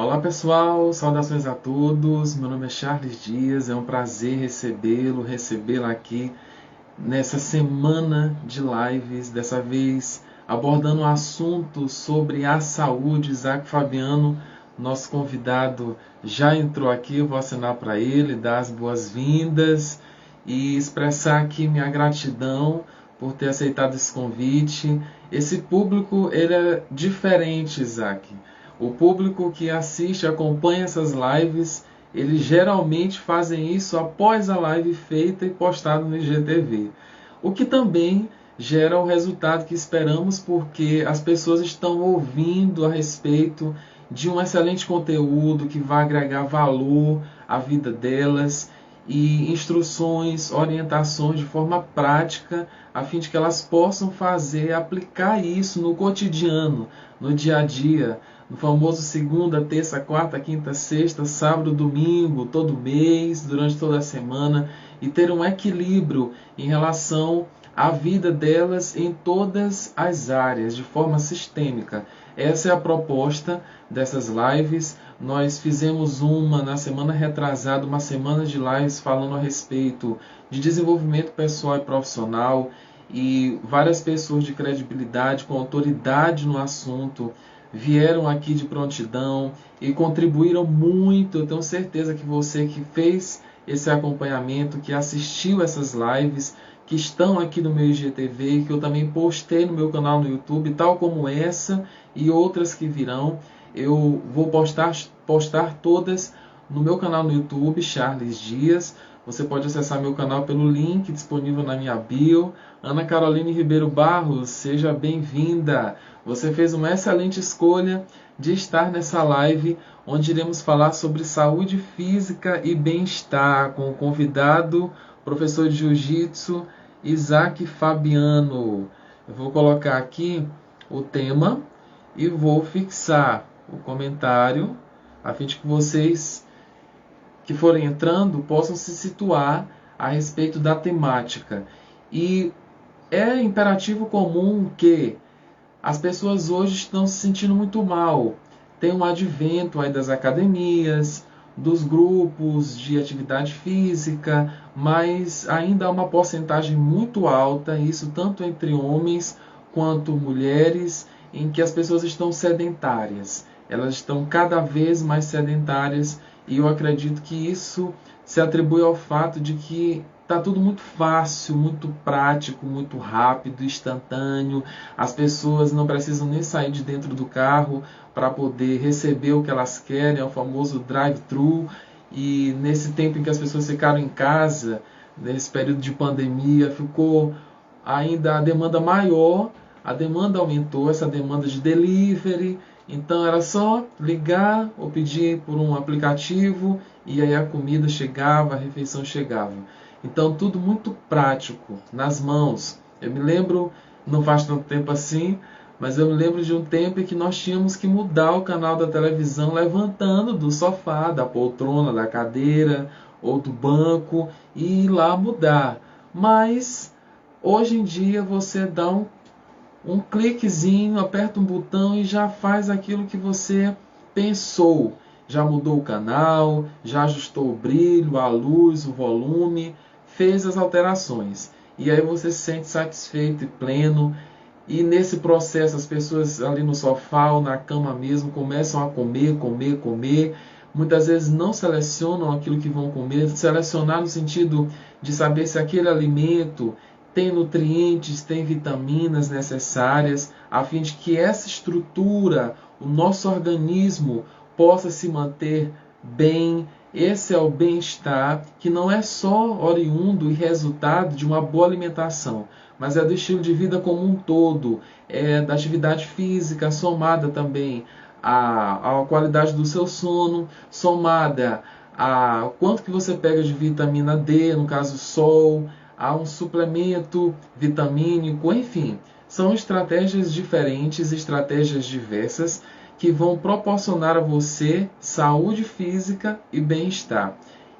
Olá pessoal, saudações a todos. Meu nome é Charles Dias, é um prazer recebê-la aqui nessa semana de lives, dessa vez abordando um assunto sobre a saúde. Isaac Fabiano, nosso convidado, já entrou aqui. Eu vou assinar para ele, dar as boas-vindas e expressar aqui minha gratidão por ter aceitado esse convite. Esse público ele é diferente, Isaac. O público que assiste, acompanha essas lives, eles geralmente fazem isso após a live feita e postada no IGTV. O que também gera o resultado que esperamos, porque as pessoas estão ouvindo a respeito de um excelente conteúdo que vai agregar valor à vida delas e instruções, orientações de forma prática, a fim de que elas possam fazer, aplicar isso no cotidiano, no dia a dia, no famoso segunda, terça, quarta, quinta, sexta, sábado, domingo, todo mês, durante toda a semana, e ter um equilíbrio em relação à vida delas em todas as áreas, de forma sistêmica. Essa é a proposta dessas lives. Nós fizemos uma na semana retrasada, uma semana de lives falando a respeito de desenvolvimento pessoal e profissional, e várias pessoas de credibilidade, com autoridade no assunto, vieram aqui de prontidão e contribuíram muito. Eu tenho certeza que você que fez esse acompanhamento, que assistiu essas lives, que estão aqui no meu IGTV, que eu também postei no meu canal no YouTube, tal como essa e outras que virão, eu vou postar todas no meu canal no YouTube, Charles Dias. Você pode acessar meu canal pelo link disponível na minha bio. Ana Caroline Ribeiro Barros, seja bem-vinda. Você fez uma excelente escolha de estar nessa live, onde iremos falar sobre saúde física e bem-estar, com o convidado, professor de Jiu-Jitsu, Isaac Fabiano. Eu vou colocar aqui o tema e vou fixar o comentário, a fim de que vocês que forem entrando possam se situar a respeito da temática. E é imperativo comum que as pessoas hoje estão se sentindo muito mal. Tem um advento aí das academias, dos grupos de atividade física, mas ainda há uma porcentagem muito alta, isso tanto entre homens quanto mulheres, em que as pessoas estão sedentárias. Elas estão cada vez mais sedentárias, e eu acredito que isso se atribui ao fato de que está tudo muito fácil, muito prático, muito rápido, instantâneo. As pessoas não precisam nem sair de dentro do carro para poder receber o que elas querem, é o famoso drive-thru. E nesse tempo em que as pessoas ficaram em casa, nesse período de pandemia, ficou ainda a demanda maior, a demanda aumentou, essa demanda de delivery. Então era só ligar ou pedir por um aplicativo e aí a comida chegava, a refeição chegava. Então tudo muito prático, nas mãos. Eu me lembro, não faz tanto tempo assim, mas eu me lembro de um tempo em que nós tínhamos que mudar o canal da televisão levantando do sofá, da poltrona, da cadeira ou do banco e ir lá mudar. Mas hoje em dia você dá um cliquezinho, aperta um botão e já faz aquilo que você pensou. Já mudou o canal, já ajustou o brilho, a luz, o volume, fez as alterações. E aí você se sente satisfeito e pleno. E nesse processo as pessoas ali no sofá ou na cama mesmo começam a comer. Muitas vezes não selecionam aquilo que vão comer, selecionar no sentido de saber se aquele alimento tem nutrientes, tem vitaminas necessárias, a fim de que essa estrutura, o nosso organismo, possa se manter bem. Esse é o bem-estar, que não é só oriundo e resultado de uma boa alimentação, mas é do estilo de vida como um todo, é da atividade física, somada também à qualidade do seu sono, somada a quanto que você pega de vitamina D, no caso sol, há um suplemento vitamínico, enfim, são estratégias diferentes, estratégias diversas que vão proporcionar a você saúde física e bem-estar.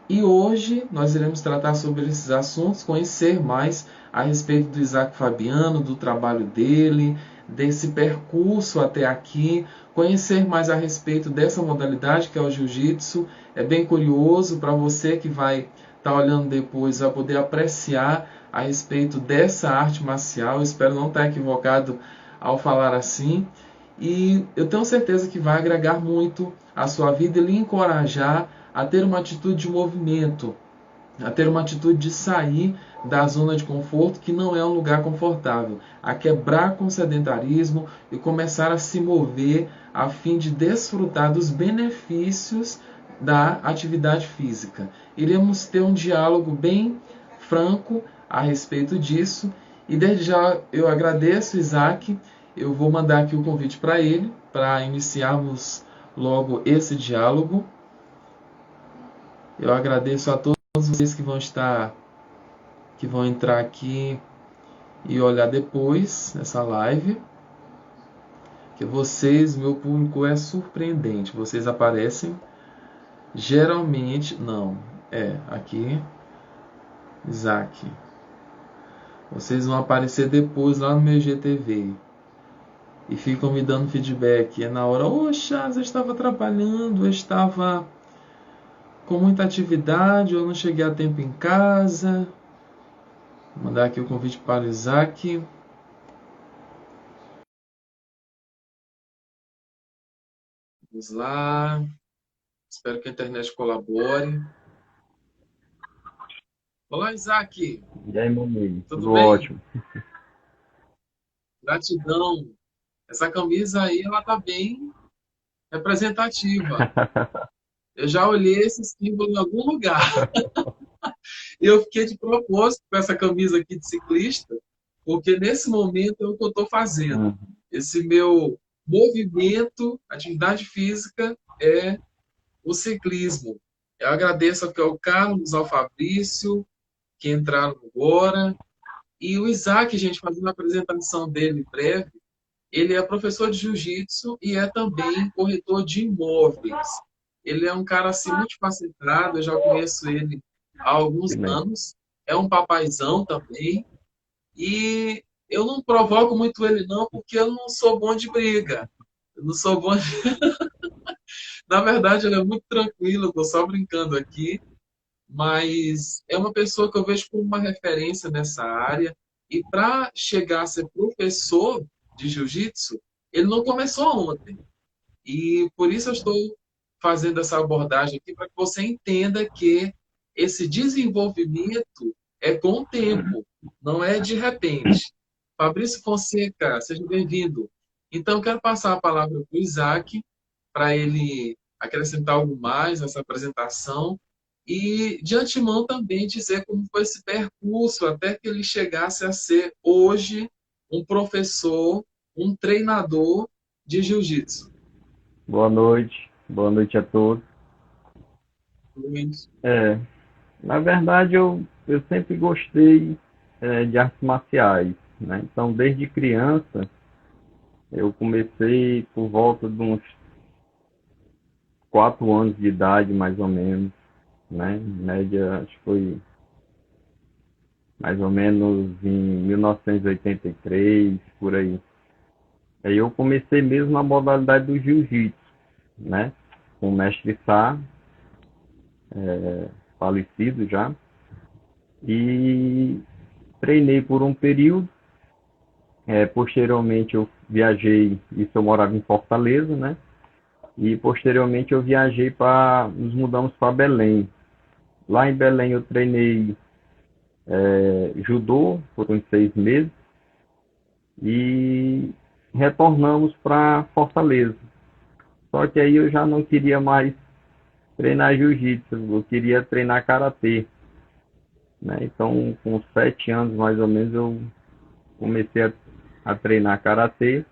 E hoje nós iremos tratar sobre esses assuntos, conhecer mais a respeito do Isaac Fabiano, do trabalho dele, desse percurso até aqui, conhecer mais a respeito dessa modalidade que é o jiu-jitsu. É bem curioso para você que vai estar olhando depois, vai poder apreciar a respeito dessa arte marcial. Espero não estar equivocado ao falar assim. E eu tenho certeza que vai agregar muito à sua vida e lhe encorajar a ter uma atitude de movimento, a ter uma atitude de sair da zona de conforto, que não é um lugar confortável, a quebrar com o sedentarismo e começar a se mover a fim de desfrutar dos benefícios da atividade física. Iremos ter um diálogo bem franco a respeito disso e desde já eu agradeço, Isaac. Eu vou mandar aqui o convite para ele, para iniciarmos logo esse diálogo. Eu agradeço a todos vocês que vão entrar aqui e olhar depois essa live. Que vocês, meu público é surpreendente. Vocês aparecem geralmente, não, aqui, Isaac. Vocês vão aparecer depois lá no meu IGTV e ficam me dando feedback. É na hora, Charles, eu estava trabalhando, eu estava com muita atividade, eu não cheguei a tempo em casa. Vou mandar aqui o convite para o Isaac. Vamos lá. Espero que a internet colabore. Olá, Isaac. E aí, meu amigo? Tudo Tudo bem? ótimo. Gratidão. Essa camisa aí, ela tá bem representativa. Eu já olhei esse símbolo em algum lugar. E eu fiquei de propósito com essa camisa aqui de ciclista, porque nesse momento é o que eu estou fazendo. Hum. Esse meu movimento, atividade física, é o ciclismo. Eu agradeço aqui ao Carlos, ao Fabrício, que entraram agora. E o Isaac, gente, fazendo a apresentação dele breve, ele é professor de jiu-jitsu e é também corretor de imóveis. Ele é um cara assim multifacetado, eu já conheço ele há alguns Beleza. anos. É um papaizão também. E eu não provoco muito ele não, porque eu não sou bom de briga. Eu não sou bom de... Na verdade, ele é muito tranquilo, eu tô só brincando aqui, mas é uma pessoa que eu vejo como uma referência nessa área. E para chegar a ser professor de jiu-jitsu, ele não começou ontem. E por isso eu estou fazendo essa abordagem aqui, para que você entenda que esse desenvolvimento é com o tempo, não é de repente. Fabrício Fonseca, seja bem-vindo. Então, eu quero passar a palavra para o Isaac, para ele acrescentar algo mais nessa apresentação e, de antemão, também dizer como foi esse percurso até que ele chegasse a ser, hoje, um professor, um treinador de jiu-jitsu. Boa noite. Boa noite a todos. Luiz. É, na verdade, eu sempre gostei de artes marciais, né? Então, desde criança, eu comecei por volta de uns 4 anos de idade, mais ou menos, né? Em média, acho que foi mais ou menos em 1983, por aí. Aí eu comecei mesmo na modalidade do jiu-jitsu, né? Com o mestre Sá, falecido já, e treinei por um período. Posteriormente eu viajei, isso eu morava em Fortaleza, né? E posteriormente eu viajei nos mudamos para Belém. Lá em Belém eu treinei judô por uns 6 meses e retornamos para Fortaleza. Só que aí eu já não queria mais treinar jiu-jitsu, eu queria treinar karatê, né? Então, com 7 anos mais ou menos, eu comecei a treinar karatê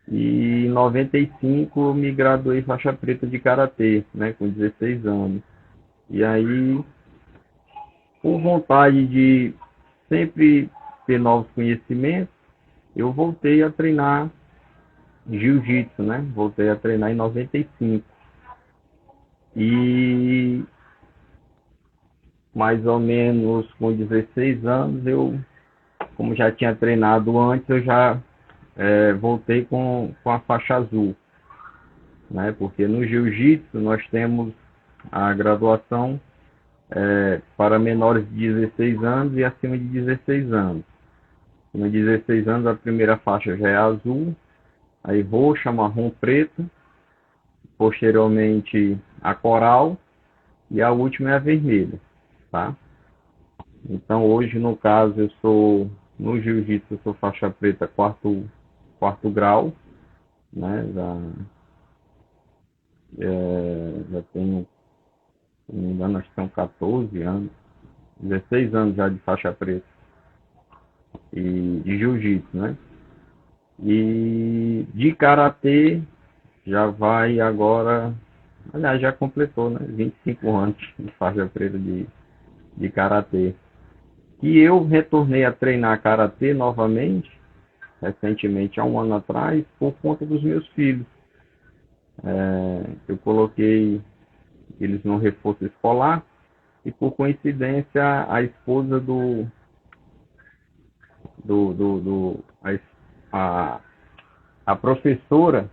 e em 95 eu me graduei faixa preta de karatê, né? Com 16 anos. E aí, por vontade de sempre ter novos conhecimentos, eu voltei a treinar jiu-jitsu, né? Voltei a treinar em 95. E mais ou menos com 16 anos, como já tinha treinado antes, eu já voltei com a faixa azul. né? Porque no jiu-jitsu nós temos a graduação para menores de 16 anos e acima de 16 anos. Com 16 anos a primeira faixa já é azul, aí roxa, marrom, preto, posteriormente a coral e a última é a vermelha, tá? Então hoje no caso eu sou no jiu-jitsu eu sou faixa preta quarto grau, né? Já tenho, se não me engano, acho que são 14 anos, 16 anos já de faixa preta e de jiu-jitsu, né? E de karatê já vai agora, aliás, já completou, né? 25 anos de faixa preta de karatê. E eu retornei a treinar karatê novamente, recentemente, há um ano atrás, por conta dos meus filhos. Eu coloquei eles no reforço escolar e, por coincidência, a esposa do a, a professora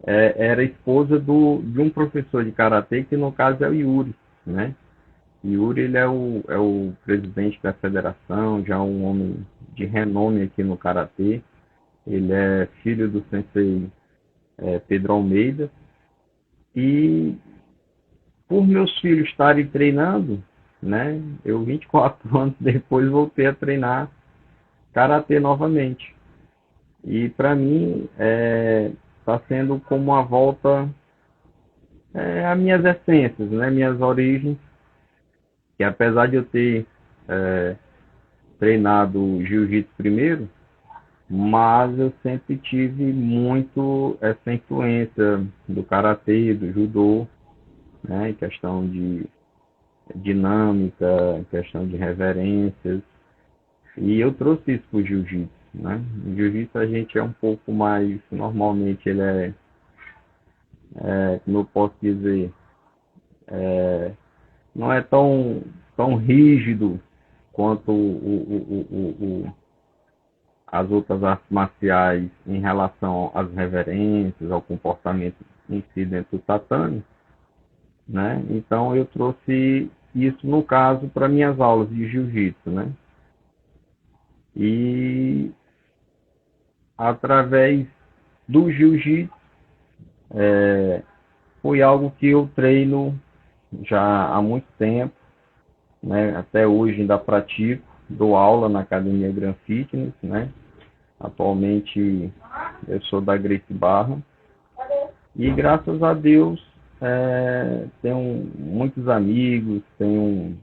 era esposa de um professor de karatê, que no caso é o Yuri, né? Yuri, ele é o presidente da federação, já um homem de renome aqui no karatê. Ele é filho do sensei Pedro Almeida. E por meus filhos estarem treinando, né? Eu 24 anos depois voltei a treinar karatê novamente. E para mim está sendo como uma volta às minhas essências, né? Minhas origens, que apesar de eu ter treinado jiu-jitsu primeiro, mas eu sempre tive muito essa influência do karatê, do judô, né? Em questão de dinâmica, em questão de reverências. E eu trouxe isso para o jiu-jitsu, né? No jiu-jitsu a gente é um pouco mais, normalmente ele como eu posso dizer, não é tão rígido quanto as outras artes marciais em relação às reverências, ao comportamento em si dentro do tatame, né? Então eu trouxe isso no caso para minhas aulas de jiu-jitsu, né? E através do jiu-jitsu foi algo que eu treino já há muito tempo, né? Até hoje ainda pratico, dou aula na Academia Gran Fitness, né? Atualmente eu sou da Grace Barra e graças a Deus tenho muitos amigos, tenho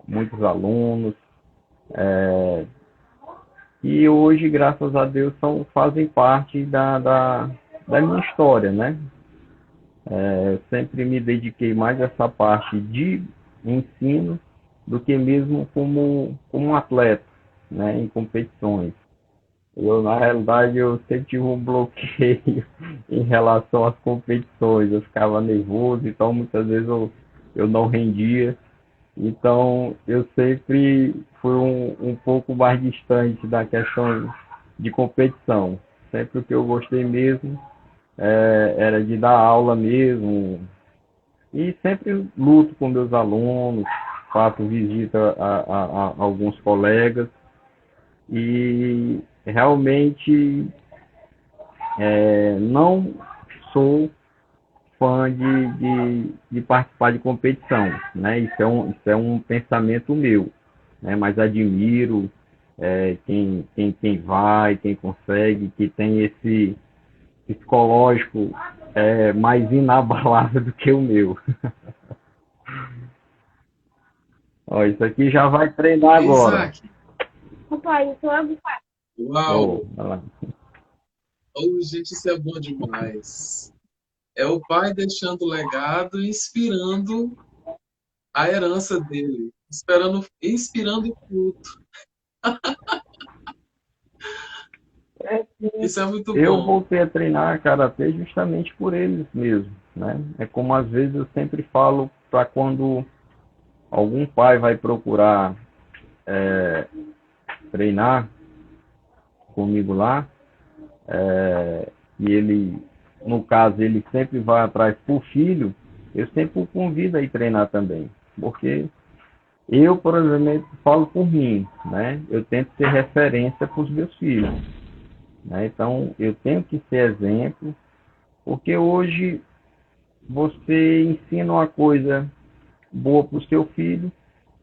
muitos alunos e hoje, graças a Deus, fazem parte da minha história, né? Sempre me dediquei mais a essa parte de ensino do que mesmo como um atleta, né? Em competições. Na realidade, eu sempre tive um bloqueio em relação às competições. Eu ficava nervoso, então muitas vezes eu não rendia. Então, eu sempre fui um pouco mais distante da questão de competição. Sempre o que eu gostei mesmo era de dar aula mesmo. E sempre luto com meus alunos, faço visita a alguns colegas. E realmente não sou fã de participar de competição, né? Isso é um pensamento meu, né? Mas admiro quem vai, quem consegue, que tem esse psicológico mais inabalável do que o meu. Ó, isso aqui já vai treinar agora. Isaac, Papai, isso é uau! Oh, olha lá. Oh, gente, isso é bom demais. É o pai deixando o legado e inspirando a herança dele, inspirando o culto. Isso é muito Eu bom. voltei a treinar karatê justamente por eles mesmos, né? É como às vezes eu sempre falo para quando algum pai vai procurar treinar comigo lá, e ele no caso, ele sempre vai atrás por filho, eu sempre o convido a ir treinar também. Porque eu, por exemplo, falo por mim, né? Eu tento ser referência para os meus filhos, né? Então, eu tenho que ser exemplo, porque hoje você ensina uma coisa boa para o seu filho,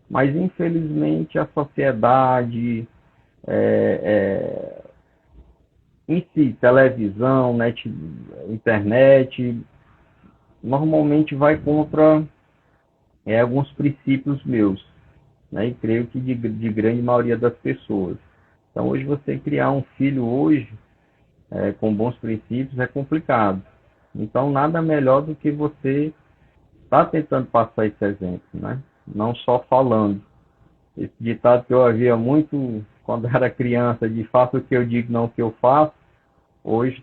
mas infelizmente a sociedade, em si, televisão, internet, normalmente vai contra alguns princípios meus, né? E creio que de grande maioria das pessoas. Então, hoje você criar um filho hoje com bons princípios é complicado. Então, nada melhor do que você estar tentando passar esse exemplo, né? Não só falando. Esse ditado que eu havia muito quando era criança, de faça o que eu digo, não o que eu faço, hoje,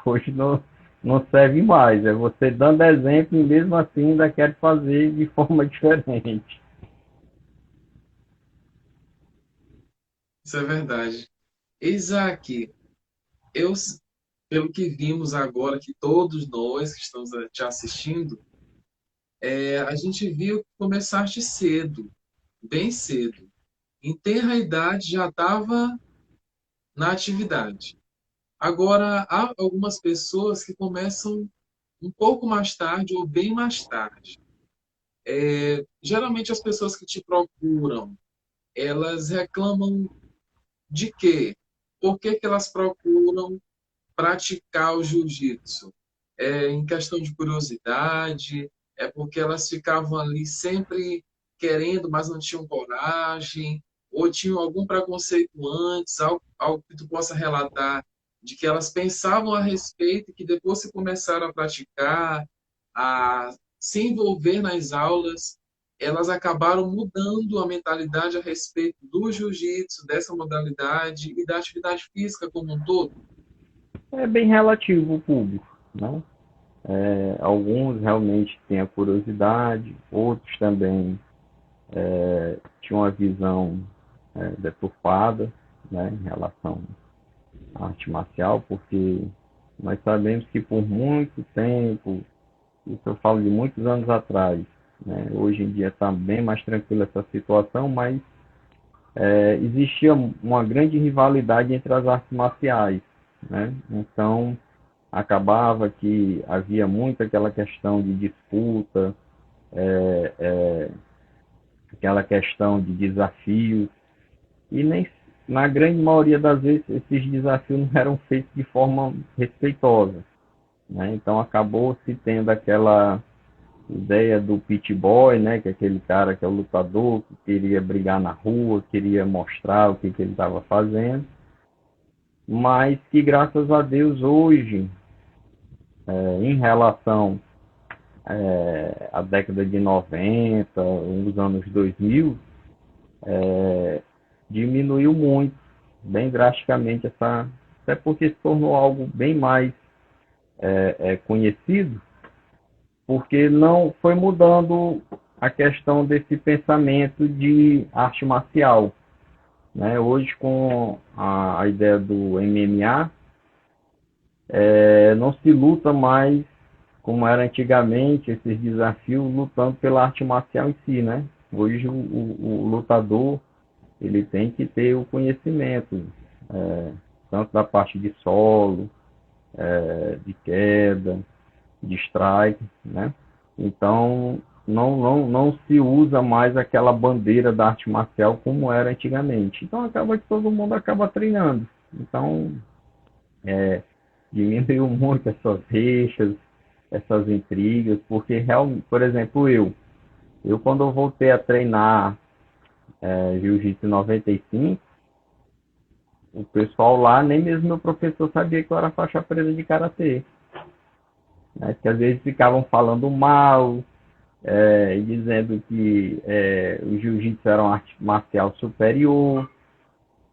hoje não serve mais. É você dando exemplo e mesmo assim ainda quer fazer de forma diferente. Isso é verdade. Isaac, eu, pelo que vimos agora, que todos nós que estamos te assistindo, a gente viu que começaste cedo, bem cedo. Em tenra idade já estava na atividade. Agora, há algumas pessoas que começam um pouco mais tarde ou bem mais tarde. Geralmente as pessoas que te procuram, elas reclamam de quê? Por que que elas procuram praticar o jiu-jitsu? É em questão de curiosidade, é porque elas ficavam ali sempre querendo, mas não tinham coragem, ou tinham algum preconceito antes, algo que tu possa relatar, de que elas pensavam a respeito e que depois se começaram a praticar, a se envolver nas aulas, elas acabaram mudando a mentalidade a respeito do jiu-jitsu, dessa modalidade e da atividade física como um todo. É bem relativo o público, né? Alguns realmente têm a curiosidade, outros também tinham uma visão deturpada, né, em relação à arte marcial, porque nós sabemos que por muito tempo, isso eu falo de muitos anos atrás, né, hoje em dia está bem mais tranquila essa situação, mas existia uma grande rivalidade entre as artes marciais, né? Então acabava que havia muito aquela questão de disputa, aquela questão de desafios, e nem na grande maioria das vezes esses desafios não eram feitos de forma respeitosa, né? Então acabou se tendo aquela ideia do pit boy, né, que é aquele cara que é o lutador, que queria brigar na rua, queria mostrar o que, que ele estava fazendo, mas que graças a Deus hoje, em relação à década de 90, os anos 2000, diminuiu muito, bem drasticamente, até porque se tornou algo bem mais conhecido, porque não foi mudando a questão desse pensamento de arte marcial, né? Hoje, com a ideia do MMA, não se luta mais como era antigamente, esses desafios, lutando pela arte marcial em si, né? Hoje o lutador ele tem que ter o conhecimento, tanto da parte de solo, de queda, de strike, né? Então não se usa mais aquela bandeira da arte marcial como era antigamente. Então acaba que todo mundo acaba treinando. Então diminuiu muito essas rixas, essas intrigas, porque realmente, por exemplo, eu quando eu voltei a treinar jiu-jitsu em 95, o pessoal lá, nem mesmo meu professor sabia que eu era faixa preta de karatê, né? Que às vezes ficavam falando mal, dizendo que o jiu-jitsu era uma arte marcial superior.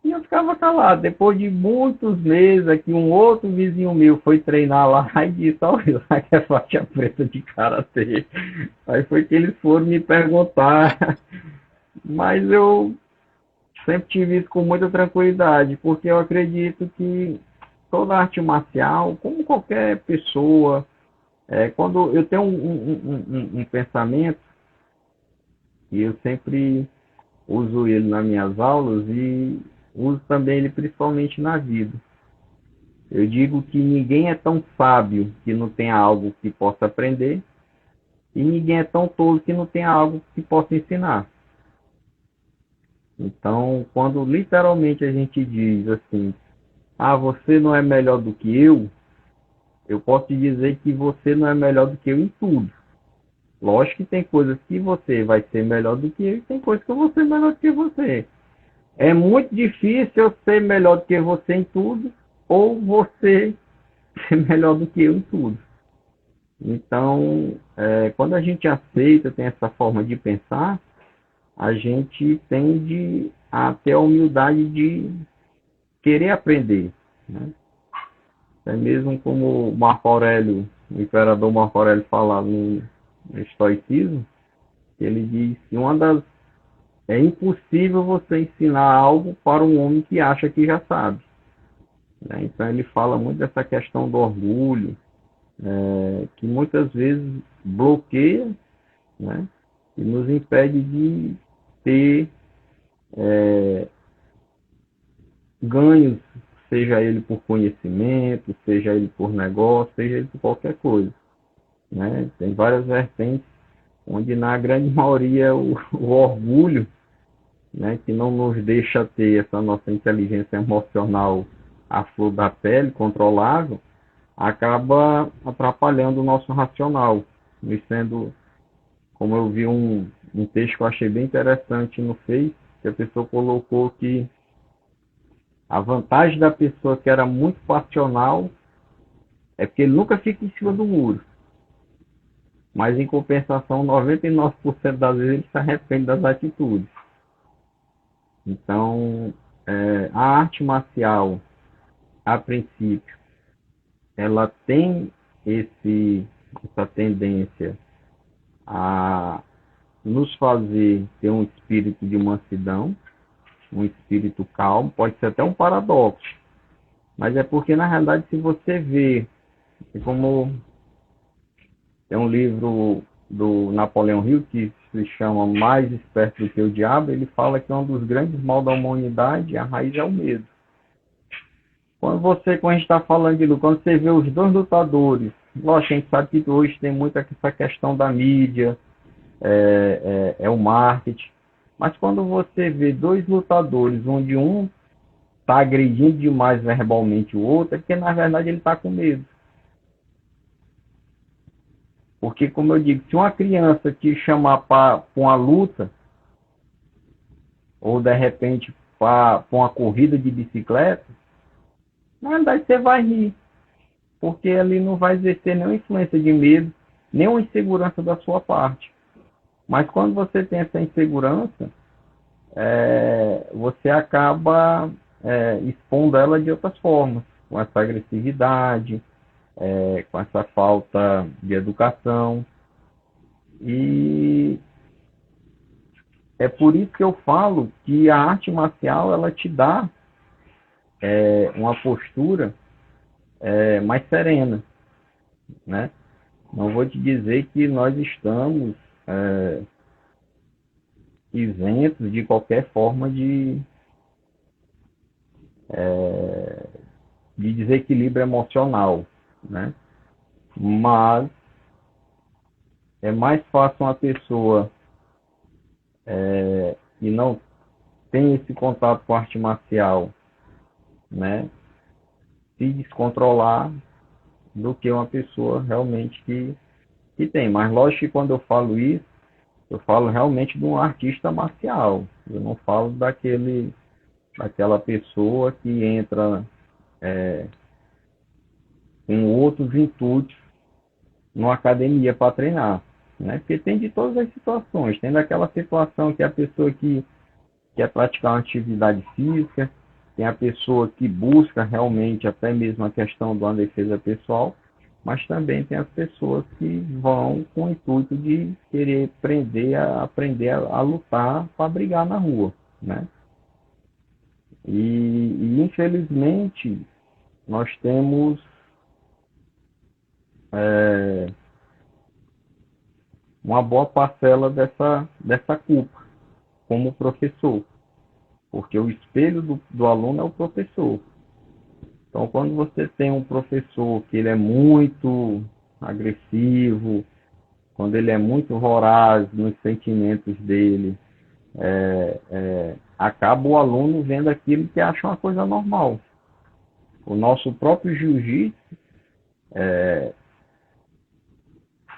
E eu ficava calado. Depois de muitos meses, aqui um outro vizinho meu foi treinar lá e disse, olha, lá que é faixa preta de karatê. Aí foi que eles foram me perguntar. Mas eu sempre tive isso com muita tranquilidade, porque eu acredito que toda arte marcial, como qualquer pessoa, quando eu tenho um pensamento, e eu sempre uso ele nas minhas aulas e uso também ele principalmente na vida. Eu digo que ninguém é tão sábio que não tenha algo que possa aprender, e ninguém é tão tolo que não tenha algo que possa ensinar. Então, quando literalmente a gente diz assim, você não é melhor do que eu posso te dizer que você não é melhor do que eu em tudo. Lógico que tem coisas que você vai ser melhor do que eu e tem coisas que eu vou ser melhor do que você. É muito difícil eu ser melhor do que você em tudo ou você ser melhor do que eu em tudo. Então, quando a gente aceita, tem essa forma de pensar, a gente tende a ter a humildade de querer aprender, né? É mesmo como o Marco Aurélio, o imperador Marco Aurélio fala no estoicismo, ele diz que é impossível você ensinar algo para um homem que acha que já sabe, né? Então ele fala muito dessa questão do orgulho, que muitas vezes bloqueia, né? E nos impede de ter ganhos, seja ele por conhecimento, seja ele por negócio, seja ele por qualquer coisa, né? Tem várias vertentes onde na grande maioria o orgulho, né, que não nos deixa ter essa nossa inteligência emocional à flor da pele, controlável, acaba atrapalhando o nosso racional, e sendo, como eu vi um texto que eu achei bem interessante no Face, que a pessoa colocou que a vantagem da pessoa que era muito passional é porque ele nunca fica em cima do muro. Mas, em compensação, 99% das vezes ele se arrepende das atitudes. Então, a arte marcial, a princípio, ela tem essa tendência a nos fazer ter um espírito de mansidão, um espírito calmo. Pode ser até um paradoxo, mas é porque, na realidade, se você vê, como tem um livro do Napoleão Hill que se chama Mais Esperto do que o Diabo, ele fala que um dos grandes mal da humanidade, a raiz é o medo. Quando a gente está falando de luta, quando você vê os dois lutadores, lógico, a gente sabe que hoje tem muito essa questão da mídia, o marketing, mas quando você vê dois lutadores, onde um está agredindo demais verbalmente o outro, é porque na verdade ele está com medo. Porque, como eu digo, se uma criança te chamar para uma luta, ou de repente para uma corrida de bicicleta, na verdade você vai rir. Porque ali não vai exercer nenhuma influência de medo, nenhuma insegurança da sua parte. Mas quando você tem essa insegurança, você acaba expondo ela de outras formas, com essa agressividade, com essa falta de educação. E é por isso que eu falo que a arte marcial ela te dá uma postura mais serena, né? Não vou te dizer que nós estamos isentos de qualquer forma de desequilíbrio emocional, né? Mas é mais fácil uma pessoa que não tem esse contato com a arte marcial, né, se descontrolar do que uma pessoa realmente que tem. Mas lógico que quando eu falo isso, eu falo realmente de um artista marcial. Eu não falo daquela pessoa que entra com outros intuitos numa academia para treinar, né? Porque tem de todas as situações. Tem daquela situação que a pessoa que quer praticar uma atividade física, tem a pessoa que busca realmente até mesmo a questão de uma defesa pessoal, mas também tem as pessoas que vão com o intuito de querer aprender a lutar para brigar na rua, né? E infelizmente nós temos uma boa parcela dessa culpa como professor, porque o espelho do aluno é o professor. Então, quando você tem um professor que ele é muito agressivo, quando ele é muito voraz nos sentimentos dele, acaba o aluno vendo aquilo que acha uma coisa normal. O nosso próprio jiu-jitsu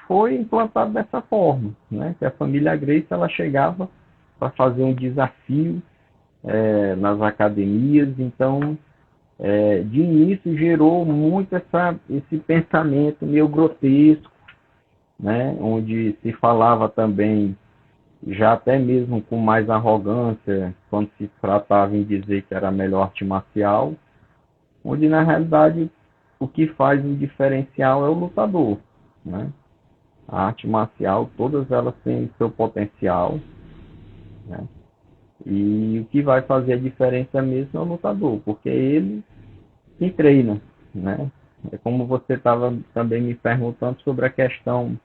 foi implantado dessa forma, né? Que a família Gracie ela chegava para fazer um desafio nas academias, então de início gerou muito esse pensamento meio grotesco, né? Onde se falava também, já até mesmo com mais arrogância, quando se tratava em dizer que era a melhor arte marcial, onde na realidade o que faz o diferencial é o lutador, né? A arte marcial, todas elas têm seu potencial, né? E o que vai fazer a diferença mesmo é o lutador, porque é ele quem treina, né? É como você estava também me perguntando sobre a questão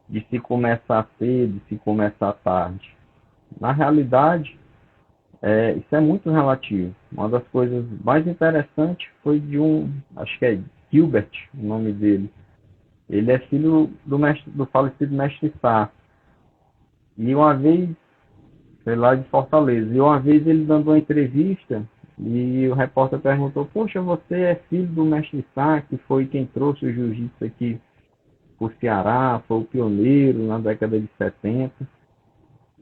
de se começar cedo, de se começar tarde. Na realidade, isso é muito relativo. Uma das coisas mais interessantes foi de acho que é Gilbert, o nome dele. Ele é filho do falecido mestre Sá. E uma vez, foi lá de Fortaleza, e uma vez ele dando uma entrevista, e o repórter perguntou, poxa, você é filho do mestre Sá, que foi quem trouxe o jiu-jitsu aqui para o Ceará, foi o pioneiro na década de 70,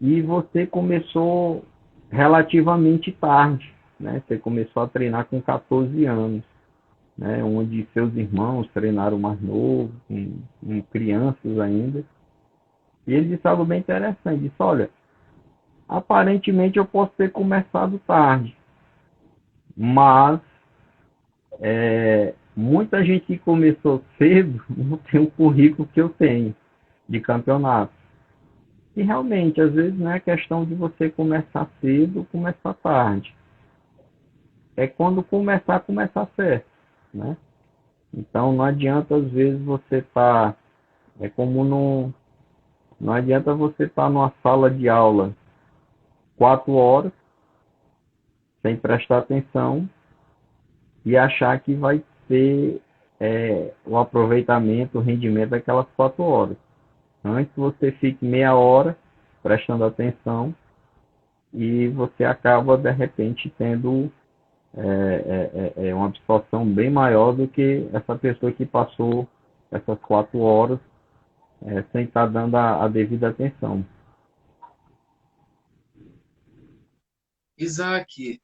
e você começou relativamente tarde, né? Você começou a treinar com 14 anos, né? Onde seus irmãos treinaram mais novo, com crianças ainda. E ele disse algo bem interessante, disse, olha, aparentemente eu posso ter começado tarde, mas muita gente que começou cedo não tem o currículo que eu tenho de campeonato. E realmente, às vezes, não é questão de você começar cedo ou começar tarde. É quando começar certo, né? Então, não adianta, às vezes, você tá... É como não adianta você estar numa sala de aula 4 horas, sem prestar atenção, e achar que vai ter o aproveitamento, o rendimento daquelas 4 horas. Antes você fique meia hora prestando atenção e você acaba, de repente, tendo uma absorção bem maior do que essa pessoa que passou essas 4 horas sem estar dando a devida atenção. Isaac,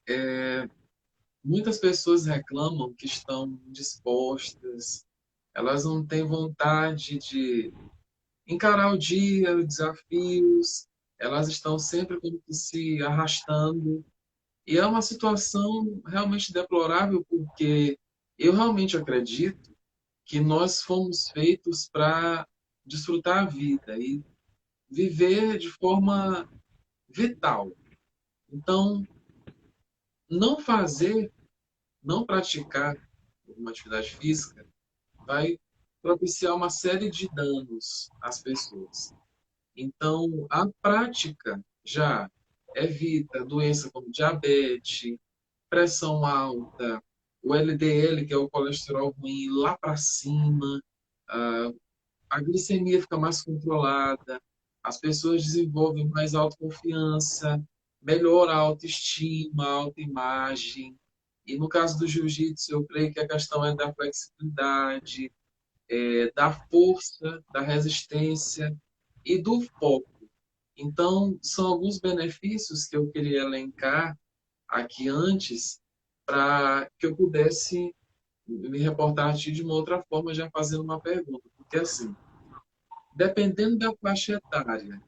muitas pessoas reclamam que estão dispostas, elas não têm vontade de encarar o dia, os desafios, elas estão sempre como que se arrastando. E é uma situação realmente deplorável, porque eu realmente acredito que nós fomos feitos para desfrutar a vida e viver de forma vital. Então, não fazer, não praticar uma atividade física vai propiciar uma série de danos às pessoas. Então, a prática já evita doença como diabetes, pressão alta, o LDL, que é o colesterol ruim, lá para cima, a glicemia fica mais controlada, as pessoas desenvolvem mais autoconfiança, melhora a autoestima, a autoimagem. E no caso do jiu-jitsu, eu creio que a questão é da flexibilidade, da força, da resistência e do foco. Então, são alguns benefícios que eu queria elencar aqui antes, para que eu pudesse me reportar a ti de uma outra forma, já fazendo uma pergunta. Porque, assim, dependendo da faixa etária,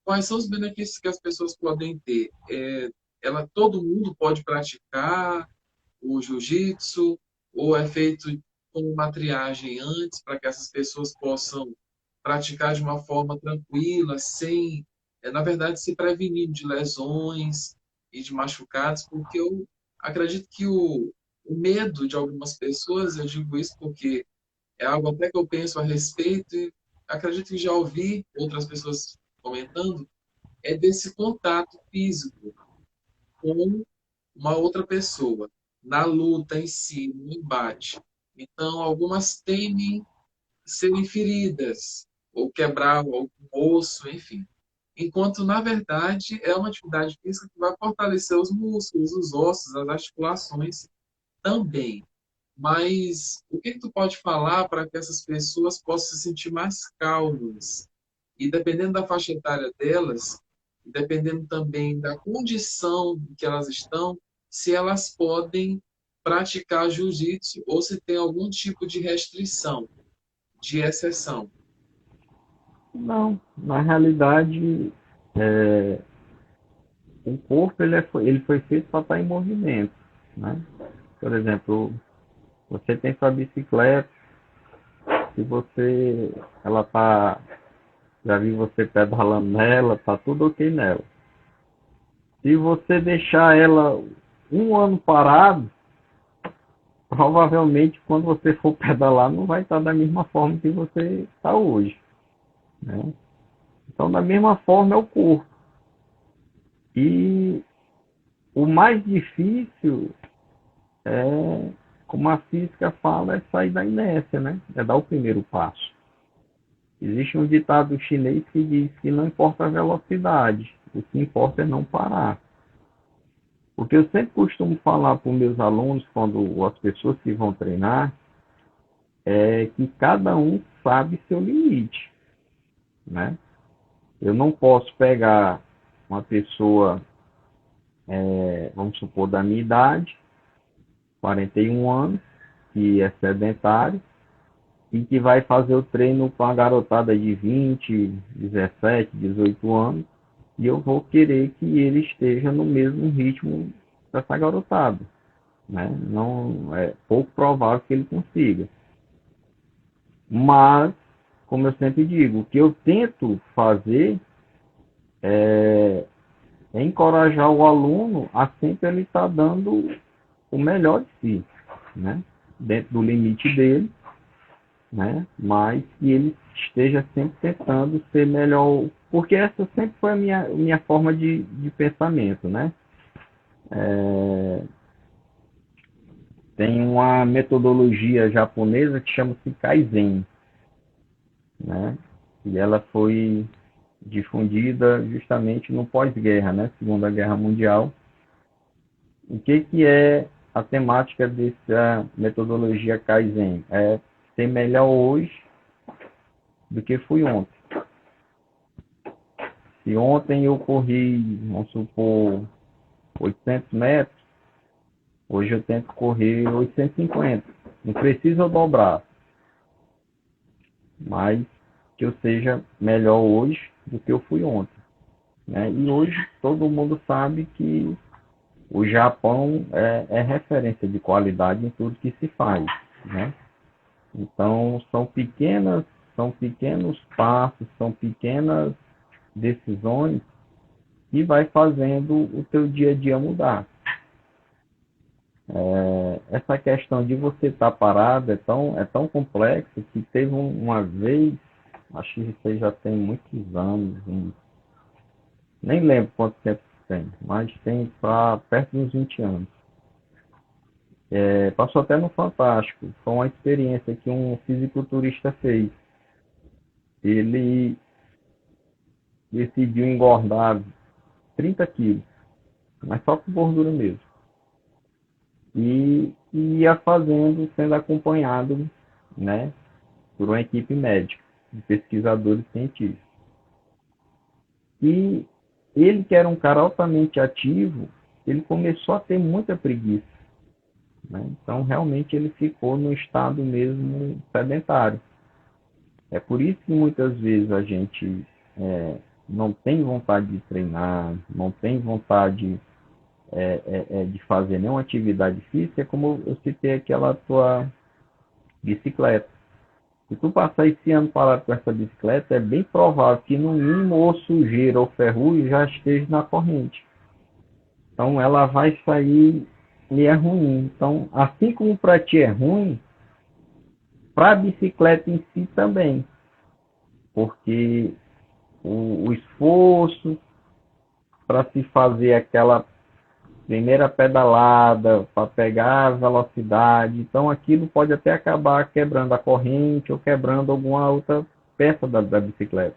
quais são os benefícios que as pessoas podem ter? Todo mundo pode praticar o jiu-jitsu, ou é feito com uma triagem antes, para que essas pessoas possam praticar de uma forma tranquila, na verdade, se prevenir de lesões e de machucados, porque acredito que o medo de algumas pessoas, eu digo isso porque é algo até que eu penso a respeito e acredito que já ouvi outras pessoas comentando, é desse contato físico com uma outra pessoa, na luta em si, no embate. Então, algumas temem serem feridas, ou quebrar algum osso, enfim. Enquanto, na verdade, é uma atividade física que vai fortalecer os músculos, os ossos, as articulações também. Mas o que tu pode falar para que essas pessoas possam se sentir mais calmas? E dependendo da faixa etária delas, dependendo também da condição em que elas estão, se elas podem praticar jiu-jitsu ou se tem algum tipo de restrição, de exceção. Não, na realidade, é, o corpo ele foi feito para estar em movimento, né? Por exemplo, você tem sua bicicleta, se você, ela tá, já vi você pedalando nela, tá tudo ok nela. Se você deixar ela um ano parado, provavelmente quando você for pedalar não vai estar da mesma forma que você está hoje, né? Então, da mesma forma é o corpo. E o mais difícil é, como a física fala, é sair da inércia, né? É dar o primeiro passo. Existe um ditado chinês que diz que não importa a velocidade, o que importa é não parar. Porque eu sempre costumo falar para os meus alunos, quando as pessoas que vão treinar, é que cada um sabe seu limite, né? Eu não posso pegar uma pessoa, vamos supor, da minha idade, 41 anos, que é sedentário, e que vai fazer o treino com a garotada de 20, 17, 18 anos, e eu vou querer que ele esteja no mesmo ritmo dessa garotada, né? Não é pouco provável que ele consiga. Mas, como eu sempre digo, o que eu tento fazer é encorajar o aluno a sempre ele estar dando o melhor de si, né? Dentro do limite dele, né? Mas que ele esteja sempre tentando ser melhor, porque essa sempre foi a minha forma de pensamento, né? É, tem uma metodologia japonesa que chama-se Kaizen, né? E ela foi difundida justamente no pós-guerra, né? Segunda Guerra Mundial. O que é a temática dessa metodologia Kaizen? É ser melhor hoje do que fui ontem. Se ontem eu corri, vamos supor, 800 metros, hoje eu tento correr 850. Não precisa eu dobrar, mas que eu seja melhor hoje do que eu fui ontem, né? E hoje todo mundo sabe que o Japão é referência de qualidade em tudo que se faz, né? Então são pequenos passos, são pequenas decisões que vai fazendo o teu dia a dia mudar. Essa questão de você estar parado é tão complexo que teve uma vez, acho que isso já tem muitos anos, nem lembro quanto tempo tem, mas tem para perto de uns 20 anos. Passou até no Fantástico, foi uma experiência que um fisiculturista fez. Ele decidiu engordar 30 quilos, mas só com gordura mesmo. E ia fazendo, sendo acompanhado, né, por uma equipe médica, de pesquisadores científicos. E ele, que era um cara altamente ativo, ele começou a ter muita preguiça, né? Então, realmente, ele ficou no estado mesmo sedentário. É por isso que muitas vezes a gente não tem vontade de treinar, não tem vontade de fazer nenhuma atividade física, como eu citei aquela tua bicicleta. Se tu passar esse ano parado com essa bicicleta, é bem provável que no mínimo ou sujeira ou ferrugem já esteja na corrente. Então ela vai sair e é ruim. Então, assim como para ti é ruim, para a bicicleta em si também, porque o esforço para se fazer aquela primeira pedalada, para pegar a velocidade, então aquilo pode até acabar quebrando a corrente ou quebrando alguma outra peça da bicicleta,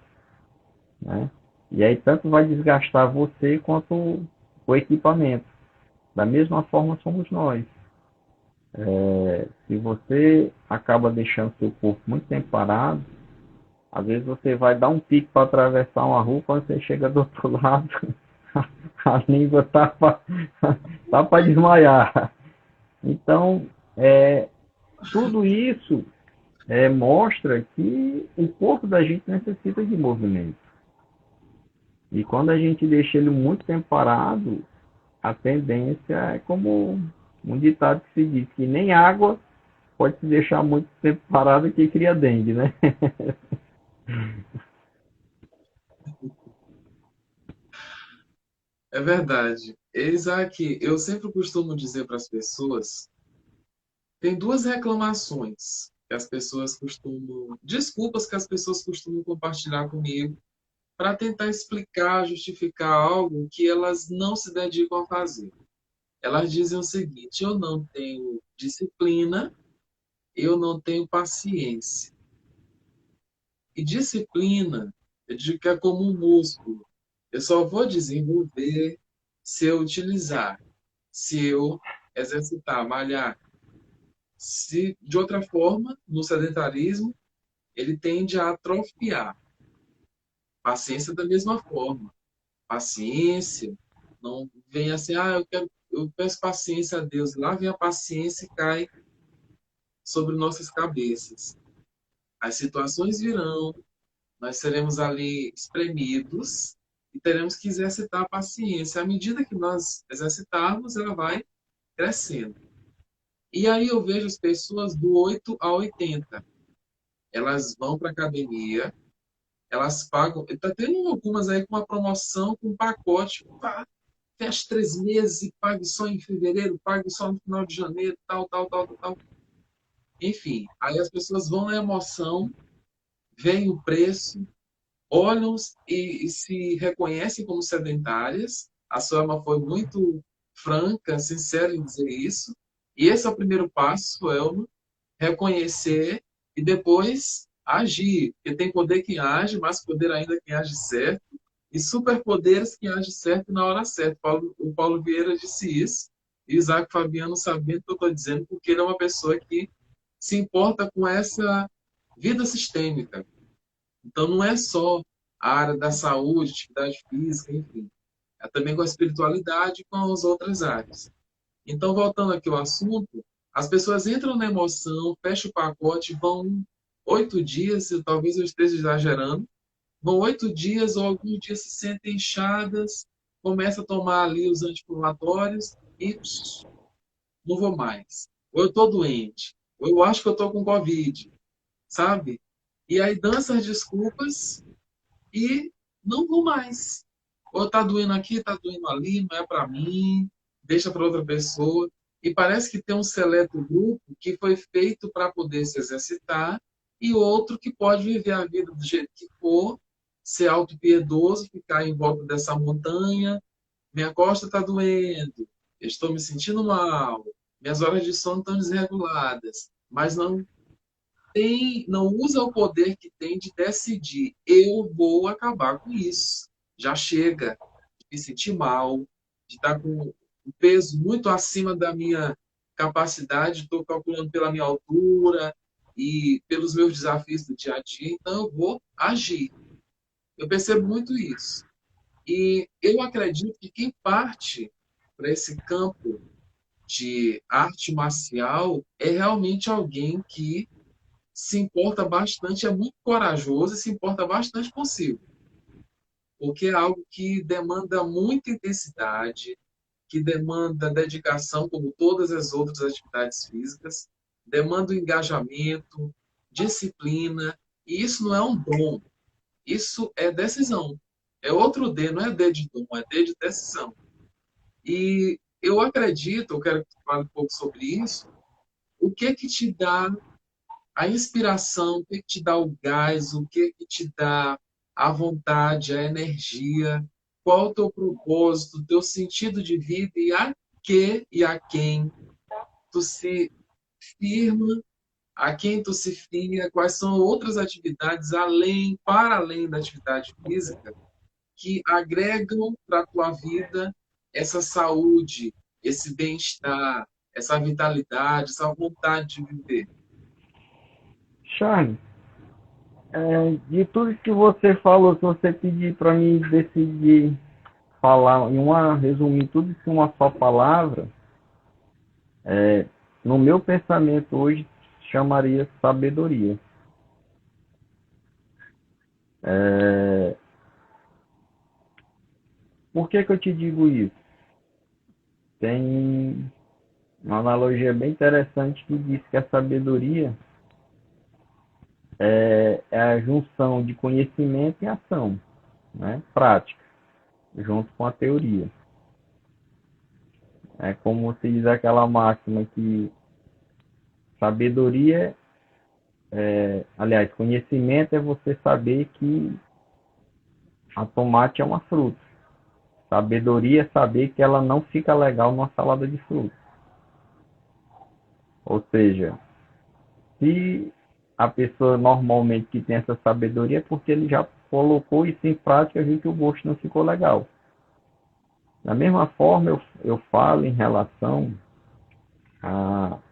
né? E aí tanto vai desgastar você quanto o equipamento. Da mesma forma somos nós. Se você acaba deixando seu corpo muito tempo parado, às vezes você vai dar um pique para atravessar uma rua, quando você chega do outro lado, a língua tá para desmaiar. Então, tudo isso mostra que o corpo da gente necessita de movimento. E quando a gente deixa ele muito tempo parado, a tendência é como um ditado que se diz, que nem água pode se deixar muito tempo parado que cria dengue, né? É verdade. Isaac, eu sempre costumo dizer para as pessoas, tem duas reclamações que as pessoas costumam, desculpas que as pessoas costumam compartilhar comigo para tentar explicar, justificar algo que elas não se dedicam a fazer. Elas dizem o seguinte: eu não tenho disciplina, eu não tenho paciência. E disciplina, eu digo que é como um músculo. Eu só vou desenvolver se eu utilizar, se eu exercitar, malhar. Se, de outra forma, no sedentarismo, ele tende a atrofiar. Paciência da mesma forma. Paciência, não vem assim, eu peço paciência a Deus. Lá vem a paciência e cai sobre nossas cabeças. As situações virão, nós seremos ali espremidos e teremos que exercitar a paciência. À medida que nós exercitarmos, ela vai crescendo. E aí eu vejo as pessoas do 8 a 80. Elas vão para a academia, elas pagam. Está tendo algumas aí com uma promoção, com um pacote. Pá, fecha 3 meses e pague só em fevereiro, pague só no final de janeiro, tal, tal, tal, tal, tal. Enfim, aí as pessoas vão na emoção, veem o preço, olham e se reconhecem como sedentárias. A Suama foi muito franca, sincera em dizer isso. E esse é o primeiro passo, Elma, reconhecer e depois agir. Porque tem poder quem age, mas poder ainda quem age certo. E superpoderes quem age certo na hora certa. O Paulo Vieira disse isso. E Isaac Fabiano sabendo o que eu estou dizendo, porque ele é uma pessoa que se importa com essa vida sistêmica. Então, não é só a área da saúde, atividade física, enfim. É também com a espiritualidade e com as outras áreas. Então, voltando aqui ao assunto, as pessoas entram na emoção, fecham o pacote, vão 8 dias, talvez eu esteja exagerando, vão 8 dias ou alguns dias se sentem inchadas, começa a tomar ali os anti-inflamatórios e não vou mais. Ou eu estou doente, ou eu acho que eu estou com Covid, sabe? E aí dança as desculpas e não vou mais. Ou tá doendo aqui, tá doendo ali, não é para mim, deixa para outra pessoa. E parece que tem um seleto grupo que foi feito para poder se exercitar e outro que pode viver a vida do jeito que for, ser autopiedoso, ficar em volta dessa montanha. Minha costa está doendo, eu estou me sentindo mal, minhas horas de sono estão desreguladas, mas não usa o poder que tem de decidir. Eu vou acabar com isso. Já chega de me sentir mal, de estar com um peso muito acima da minha capacidade, estou calculando pela minha altura e pelos meus desafios do dia a dia, então eu vou agir. Eu percebo muito isso. E eu acredito que quem parte para esse campo de arte marcial é realmente alguém que se importa bastante, é muito corajoso e se importa bastante consigo, porque é algo que demanda muita intensidade, que demanda dedicação, como todas as outras atividades físicas, demanda um engajamento, disciplina, e isso não é um dom, isso é decisão. É outro D, não é D de dom, é D de decisão. E eu acredito, eu quero que tu fale um pouco sobre isso, o que te dá a inspiração, o que te dá o gás, o que te dá a vontade, a energia, qual o teu propósito, o teu sentido de vida e a que e a quem tu se firma, a quem tu se fia, quais são outras atividades para além da atividade física que agregam para a tua vida essa saúde, esse bem-estar, essa vitalidade, essa vontade de viver. Charles, de tudo que você falou, se você pedir para mim decidir falar resumir tudo isso em uma só palavra, no meu pensamento hoje chamaria sabedoria. É, por que eu te digo isso? Tem uma analogia bem interessante que diz que a sabedoria é a junção de conhecimento e ação, né? Prática, junto com a teoria. É como se diz aquela máxima que sabedoria, aliás, conhecimento é você saber que a tomate é uma fruta. Sabedoria é saber que ela não fica legal numa salada de frutas. Ou seja, se a pessoa normalmente que tem essa sabedoria é porque ele já colocou isso em prática e viu que o gosto não ficou legal. Da mesma forma, eu falo em relação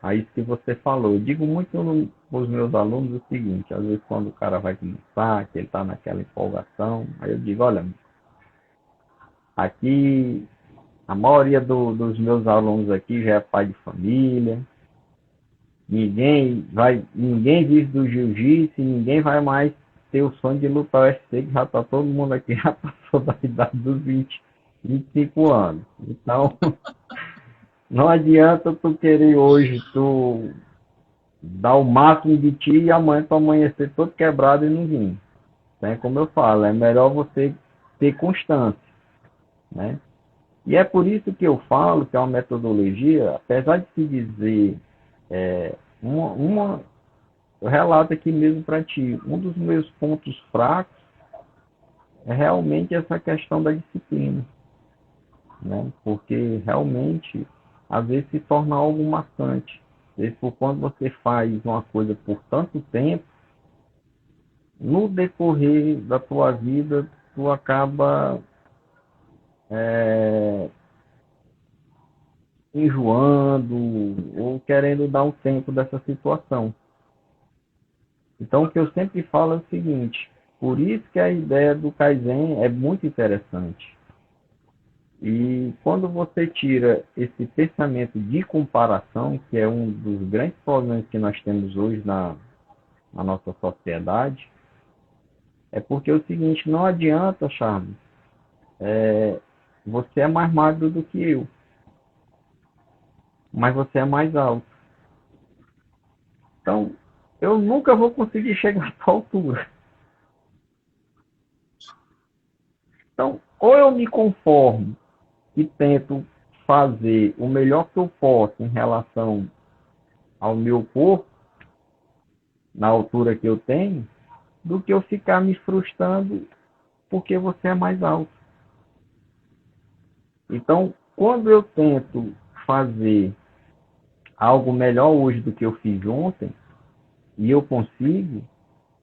a isso que você falou. Eu digo muito nos meus alunos o seguinte, às vezes quando o cara vai começar, que ele está naquela empolgação, aí eu digo, olha, aqui a maioria dos meus alunos aqui já é pai de família, ninguém vive do jiu-jitsu, ninguém vai mais ter o sonho de lutar o UFC, que já está todo mundo aqui, já passou da idade dos 25 anos. Então, não adianta tu querer hoje, tu dar o máximo de ti e amanhã tu amanhecer todo quebrado e não vir. Então, é como eu falo, é melhor você ter constância, né? E é por isso que eu falo que é uma metodologia, apesar de se dizer, eu relato aqui mesmo para ti, um dos meus pontos fracos é realmente essa questão da disciplina, né? Porque realmente, às vezes se torna algo maçante. Às vezes, por quando você faz uma coisa por tanto tempo, no decorrer da tua vida, tu acaba enjoando ou querendo dar um tempo dessa situação. Então, o que eu sempre falo é o seguinte, por isso que a ideia do Kaizen é muito interessante. E quando você tira esse pensamento de comparação, que é um dos grandes problemas que nós temos hoje na nossa sociedade, é porque é o seguinte, não adianta, Charles, você é mais magro do que eu, mas você é mais alto. Então, eu nunca vou conseguir chegar à tua altura. Então, ou eu me conformo e tento fazer o melhor que eu posso em relação ao meu corpo, na altura que eu tenho, do que eu ficar me frustrando porque você é mais alto. Então, quando eu tento fazer algo melhor hoje do que eu fiz ontem, e eu consigo,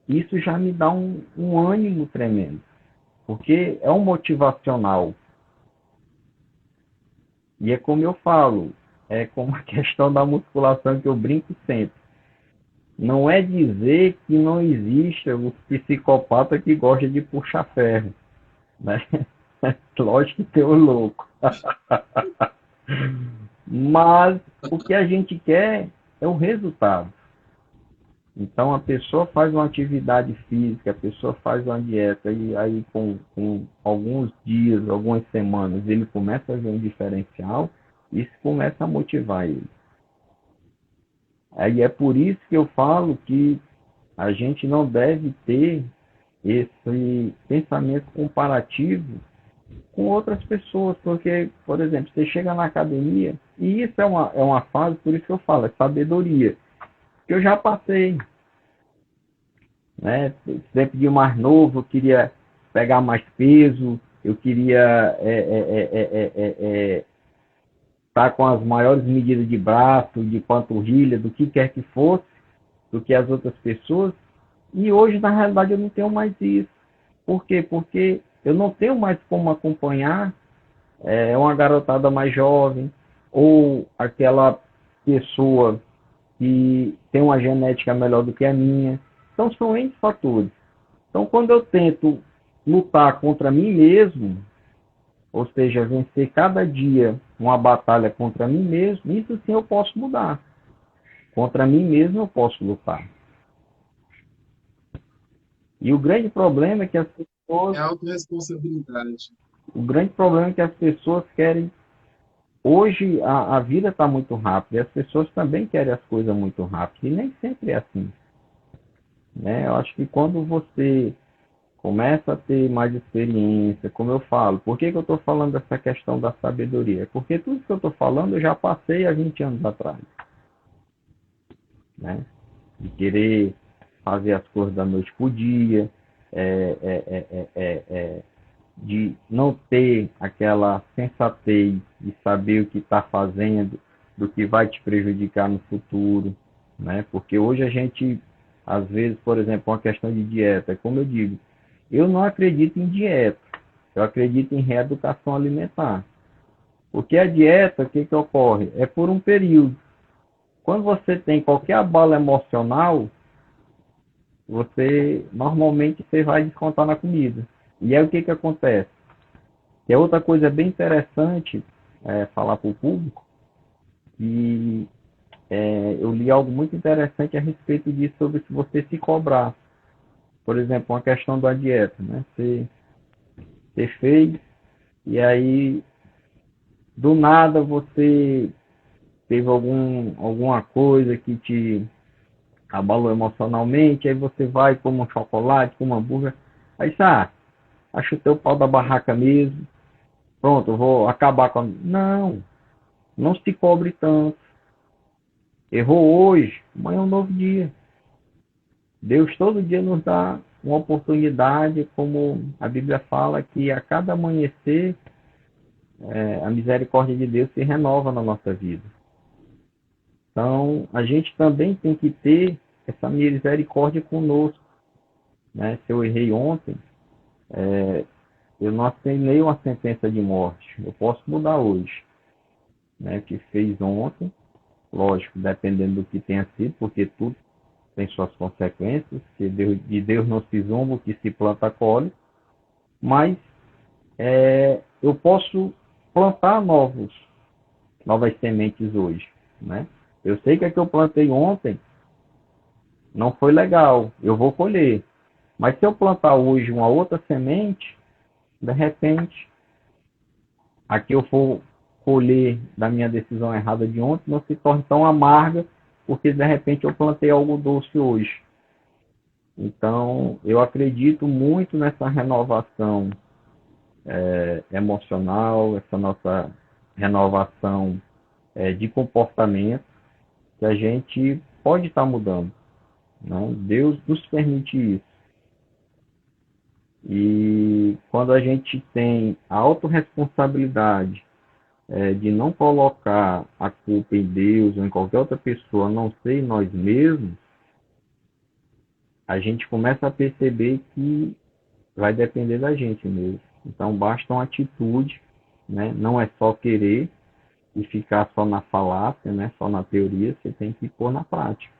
isso já me dá um ânimo tremendo, porque é um motivacional. E é como eu falo, é como a questão da musculação que eu brinco sempre. Não é dizer que não exista o psicopata que gosta de puxar ferro, né? Lógico que tem o louco. Mas o que a gente quer é o resultado. Então a pessoa faz uma atividade física, a pessoa faz uma dieta e aí com alguns dias, algumas semanas, ele começa a ver um diferencial, isso começa a motivar ele. Aí é por isso que eu falo que a gente não deve ter esse pensamento comparativo com outras pessoas, porque, por exemplo, você chega na academia, e isso é uma fase, por isso que eu falo, é sabedoria, que eu já passei, né? Sempre de mais novo, eu queria pegar mais peso, eu queria estar com as maiores medidas de braço, de panturrilha, do que quer que fosse, do que as outras pessoas, e hoje, na realidade, eu não tenho mais isso. Por quê? Porque eu não tenho mais como acompanhar uma garotada mais jovem, ou aquela pessoa que tem uma genética melhor do que a minha. Então, são N fatores. Então, quando eu tento lutar contra mim mesmo, ou seja, vencer cada dia uma batalha contra mim mesmo, isso sim eu posso mudar. Contra mim mesmo eu posso lutar. E o grande problema é que as É pessoas, autorresponsabilidade. o grande problema é que as pessoas querem. Hoje a vida está muito rápida e as pessoas também querem as coisas muito rápido. E nem sempre é assim. Né? Eu acho que quando você começa a ter mais experiência, como eu falo, por que, que eu estou falando dessa questão da sabedoria? Porque tudo que eu estou falando eu já passei há 20 anos atrás. Né? De querer fazer as coisas da noite para o dia, de não ter aquela sensatez de saber o que está fazendo, do que vai te prejudicar no futuro, né? Porque hoje a gente, às vezes, por exemplo, uma questão de dieta, como eu digo, eu não acredito em dieta, eu acredito em reeducação alimentar. Porque a dieta, o que, que ocorre? É por um período. Quando você tem qualquer abalo emocional, você normalmente você vai descontar na comida. E aí o que, que acontece? E é outra coisa bem interessante falar para o público, e eu li algo muito interessante a respeito disso, sobre se você se cobrar. Por exemplo, uma questão da dieta, né? Você fez, e aí, do nada, você teve alguma coisa que te abalou emocionalmente, aí você vai, come um chocolate, come um hambúrguer, aí acho o teu pau da barraca mesmo, pronto, eu vou acabar com a... Não, não se cobre tanto. Errou hoje, amanhã é um novo dia. Deus todo dia nos dá uma oportunidade, como a Bíblia fala, que a cada amanhecer a misericórdia de Deus se renova na nossa vida. Então, a gente também tem que ter essa misericórdia conosco. Né? Se eu errei ontem, eu não assinei uma sentença de morte. Eu posso mudar hoje. Né? O que fez ontem, lógico, dependendo do que tenha sido, porque tudo tem suas consequências, que de Deus não se zomba, o que se planta colhe, mas eu posso plantar novas sementes hoje, né? Eu sei que a que eu plantei ontem não foi legal, eu vou colher, mas se eu plantar hoje uma outra semente, de repente, a que eu for colher da minha decisão errada de ontem não se torne tão amarga, porque de repente eu plantei algo doce hoje. Então, eu acredito muito nessa renovação emocional, essa nossa renovação de comportamento, que a gente pode estar mudando. Né? Deus nos permite isso. E quando a gente tem a autorresponsabilidade de não colocar a culpa em Deus ou em qualquer outra pessoa, a não ser em nós mesmos, a gente começa a perceber que vai depender da gente mesmo. Então, basta uma atitude, né? Não é só querer e ficar só na falácia, né? Só na teoria, você tem que pôr na prática.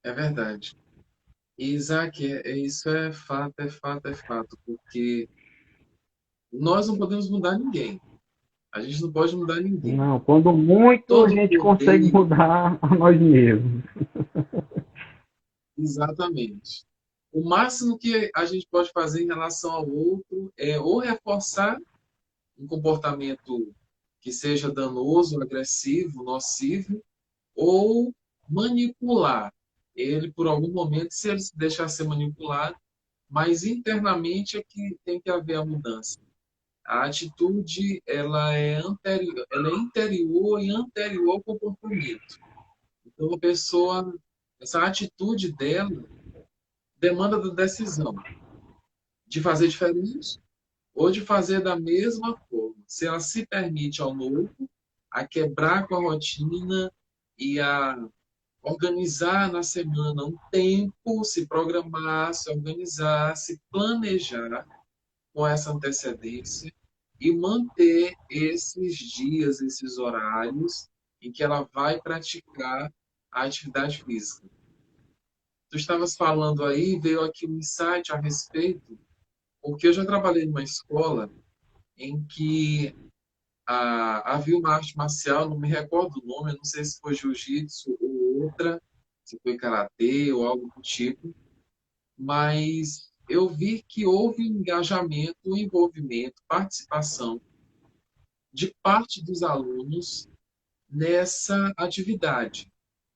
É verdade. E, Isaac, isso é fato, é fato, é fato, porque nós não podemos mudar ninguém. A gente não pode mudar ninguém. Não, quando muito a Todo gente consegue poder, mudar a nós mesmos. exatamente. O máximo que a gente pode fazer em relação ao outro é ou reforçar um comportamento que seja danoso, agressivo, nocivo, ou manipular ele por algum momento. Se ele se deixar ser manipulado, mas internamente é que tem que haver a mudança. A atitude ela é interior e anterior ao comportamento. Então, a pessoa, essa atitude dela demanda da decisão de fazer diferente ou de fazer da mesma forma. Se ela se permite ao novo, a quebrar com a rotina e a organizar na semana um tempo, se programar, se organizar, se planejar com essa antecedência e manter esses dias, esses horários em que ela vai praticar a atividade física. Tu estavas falando aí, veio aqui um insight a respeito, porque eu já trabalhei numa escola em que havia uma arte marcial, não me recordo o nome, eu não sei se foi jiu-jitsu ou outra, se foi karatê ou algo do tipo, mas eu vi que houve engajamento, envolvimento, participação de parte dos alunos nessa atividade.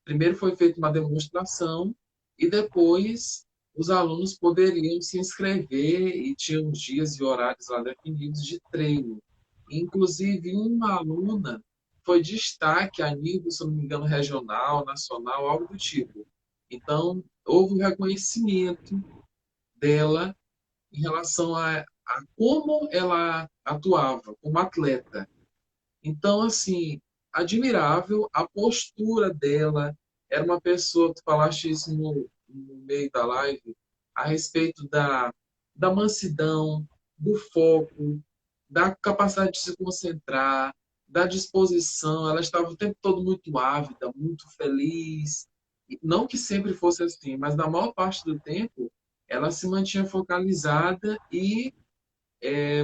Primeiro foi feita uma demonstração e depois os alunos poderiam se inscrever e tinham dias e horários lá definidos de treino. Inclusive, uma aluna foi destaque a nível, se não me engano, regional, nacional, algo do tipo. Então, houve um reconhecimento dela em relação a como ela atuava como atleta. Então, assim, admirável a postura dela. Era uma pessoa, tu falaste isso no meio da live, a respeito da mansidão, do foco, da capacidade de se concentrar, da disposição. Ela estava o tempo todo muito ávida, muito feliz. E não que sempre fosse assim, mas na maior parte do tempo ela se mantinha focalizada e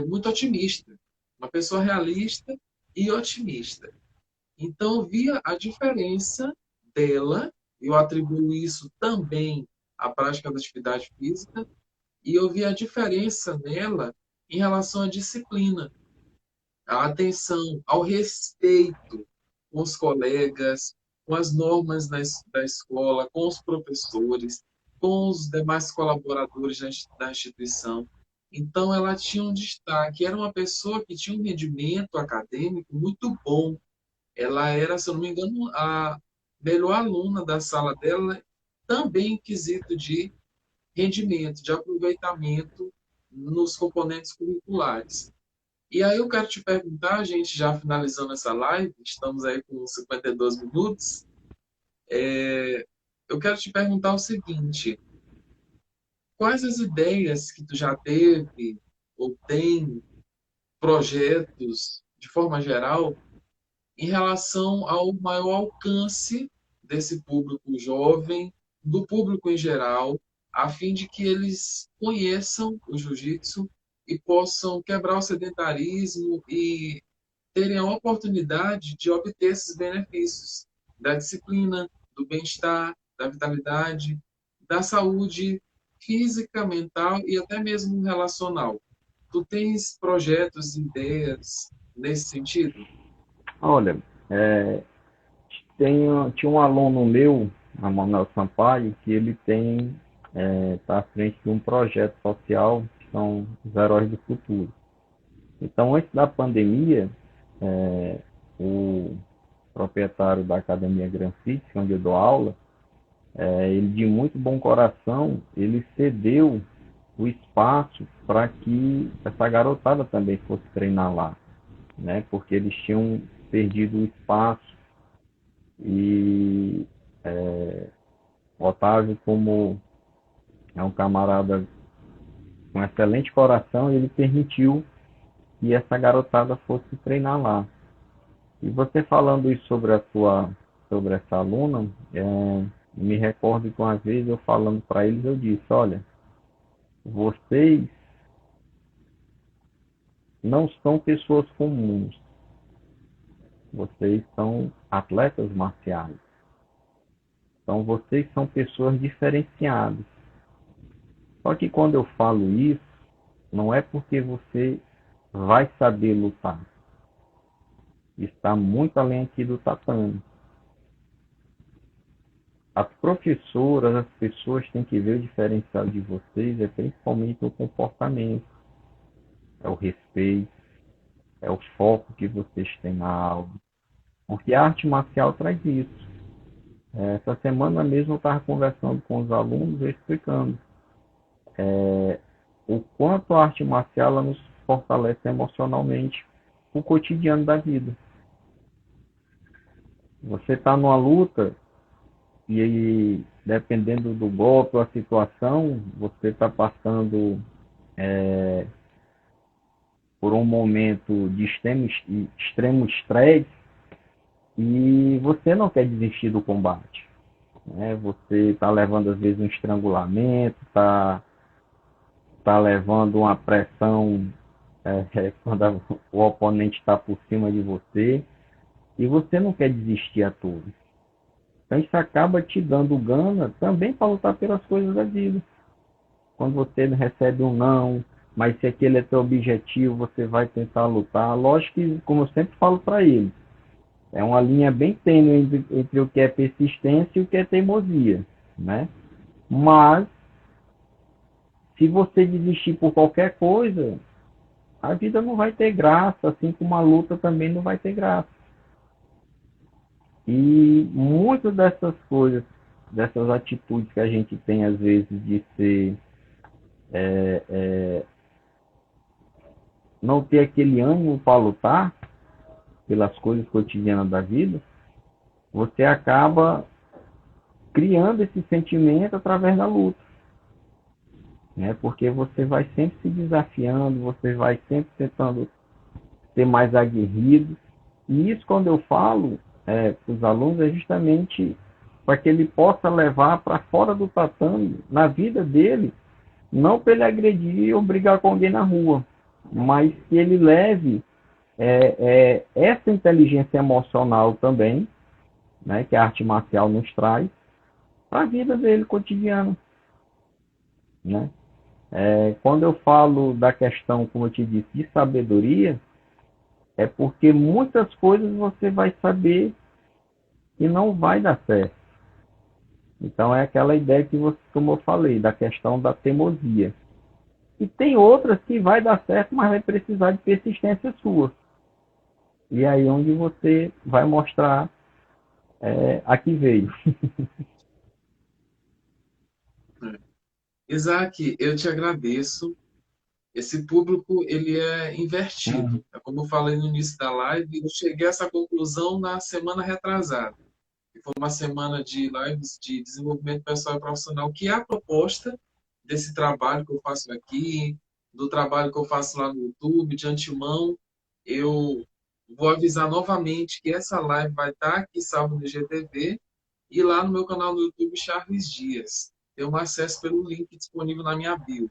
muito otimista. Uma pessoa realista e otimista. Então, eu via a diferença dela, eu atribuo isso também à prática da atividade física, e eu vi a diferença nela em relação à disciplina, à atenção, ao respeito com os colegas, com as normas da escola, com os professores, com os demais colaboradores da instituição. Então, ela tinha um destaque. Era uma pessoa que tinha um rendimento acadêmico muito bom. Ela era, se eu não me engano, a melhor aluna da sala dela, também em quesito de rendimento, de aproveitamento nos componentes curriculares. E aí eu quero te perguntar, gente, já finalizando essa live, estamos aí com 52 minutos, eu quero te perguntar o seguinte: quais as ideias que tu já teve ou tem, projetos, de forma geral, em relação ao maior alcance desse público jovem, do público em geral, a fim de que eles conheçam o jiu-jitsu e possam quebrar o sedentarismo e terem a oportunidade de obter esses benefícios da disciplina, do bem-estar, da vitalidade, da saúde física, mental e até mesmo relacional. Tu tens projetos, ideias nesse sentido? Olha, tinha um aluno meu, a Manuel Sampaio, que ele está à frente de um projeto social, que são os Heróis do Futuro. Então, antes da pandemia, o proprietário da Academia Granfite, onde eu dou aula, ele de muito bom coração, ele cedeu o espaço para que essa garotada também fosse treinar lá, né? Porque eles tinham perdido o espaço e o Otávio, como é um camarada com excelente coração, ele permitiu que essa garotada fosse treinar lá. E você falando isso sobre essa aluna, me recordo que uma vez eu falando para eles, eu disse, olha, vocês não são pessoas comuns, vocês são atletas marciais. Então vocês são pessoas diferenciadas. Só que quando eu falo isso, não é porque você vai saber lutar. Está muito além aqui do tatame. as professoras, as pessoas têm que ver o diferencial de vocês, é principalmente o comportamento, é o respeito, é o foco que vocês têm na aula. Porque a arte marcial traz isso. Essa semana mesmo eu estava conversando com os alunos, explicando o quanto a arte marcial ela nos fortalece emocionalmente o cotidiano da vida. Você está numa luta e aí, dependendo do golpe ou a situação, você está passando por um momento de extremo estresse e você não quer desistir do combate. Né? Você está levando, às vezes, um estrangulamento, tá levando uma pressão quando o oponente está por cima de você e você não quer desistir a tudo. Então isso acaba te dando gana também para lutar pelas coisas da vida. Quando você recebe um não, mas se aquele é teu objetivo, você vai tentar lutar. Lógico que, como eu sempre falo para ele, é uma linha bem tênue entre o que é persistência e o que é teimosia, né? Mas se você desistir por qualquer coisa, a vida não vai ter graça, assim como a luta também não vai ter graça. E muitas dessas coisas, dessas atitudes que a gente tem às vezes de ser não ter aquele ânimo para lutar pelas coisas cotidianas da vida, você acaba criando esse sentimento através da luta, né? Porque você vai sempre se desafiando, você vai sempre tentando ser mais aguerrido. E isso, quando eu falo para os alunos, é justamente para que ele possa levar para fora do tatame, na vida dele, não para ele agredir ou brigar com alguém na rua, mas que ele leve essa inteligência emocional também, né, que a arte marcial nos traz, para a vida dele cotidiana. Né? Quando eu falo da questão, como eu te disse, de sabedoria, é porque muitas coisas você vai saber que não vai dar certo. Então é aquela ideia que você, como eu falei, da questão da teimosia. E tem outras que vai dar certo, mas vai precisar de persistência sua. E aí onde você vai mostrar a que veio. Isaac, eu te agradeço. Esse público ele é Uhum. invertido. É como eu falei no início da live, eu cheguei a essa conclusão na semana retrasada. Que foi uma semana de lives de desenvolvimento pessoal e profissional, que é a proposta desse trabalho que eu faço aqui, do trabalho que eu faço lá no YouTube, de antemão. Eu vou avisar novamente que essa live vai estar aqui salvo no IGTV e lá no meu canal no YouTube, Charles Dias. Tem um acesso pelo link disponível na minha bio.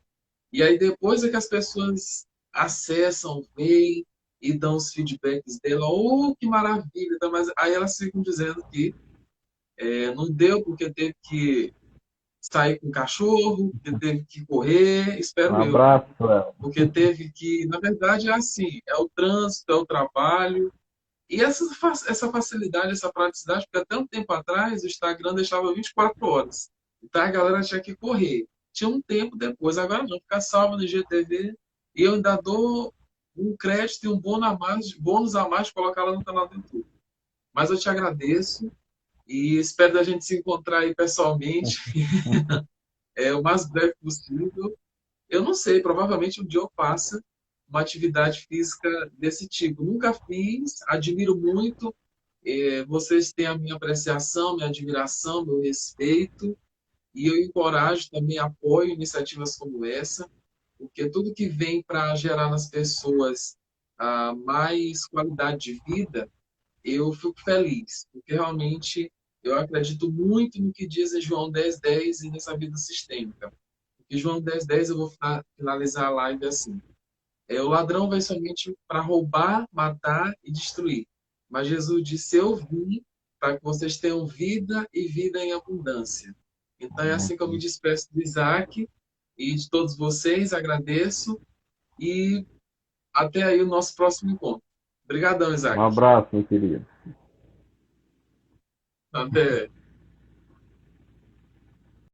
E aí depois é que as pessoas acessam, veem e dão os feedbacks dela. Oh, que maravilha! Então, mas aí elas ficam dizendo que não deu porque teve que sair com o cachorro, porque teve que correr, Um espero eu, né? abraço, Léo. Porque teve que, na verdade, é assim, é o trânsito, é o trabalho, e essa facilidade, essa praticidade, porque até um tempo atrás o Instagram deixava 24 horas. Então a galera tinha que correr. Tinha um tempo depois, agora não, fica salvo no IGTV e eu ainda dou um crédito e um bônus a mais de colocar lá no canal do YouTube. Mas eu te agradeço e espero da gente se encontrar aí pessoalmente o mais breve possível. Eu não sei, provavelmente um dia eu faça uma atividade física desse tipo. Nunca fiz, admiro muito. Vocês têm a minha apreciação, minha admiração, meu respeito. E eu encorajo também, apoio iniciativas como essa, porque tudo que vem para gerar nas pessoas mais qualidade de vida, eu fico feliz, porque realmente eu acredito muito no que diz em João 10:10 e nessa vida sistêmica. Porque João 10:10 eu vou finalizar a live assim. O ladrão vem somente para roubar, matar e destruir. Mas Jesus disse: Eu vim para que vocês tenham vida e vida em abundância. Então é assim que eu me despeço do Isaac e de todos vocês. Agradeço e até aí o nosso próximo encontro. Obrigadão, Um Isaac. abraço, meu querido. Até.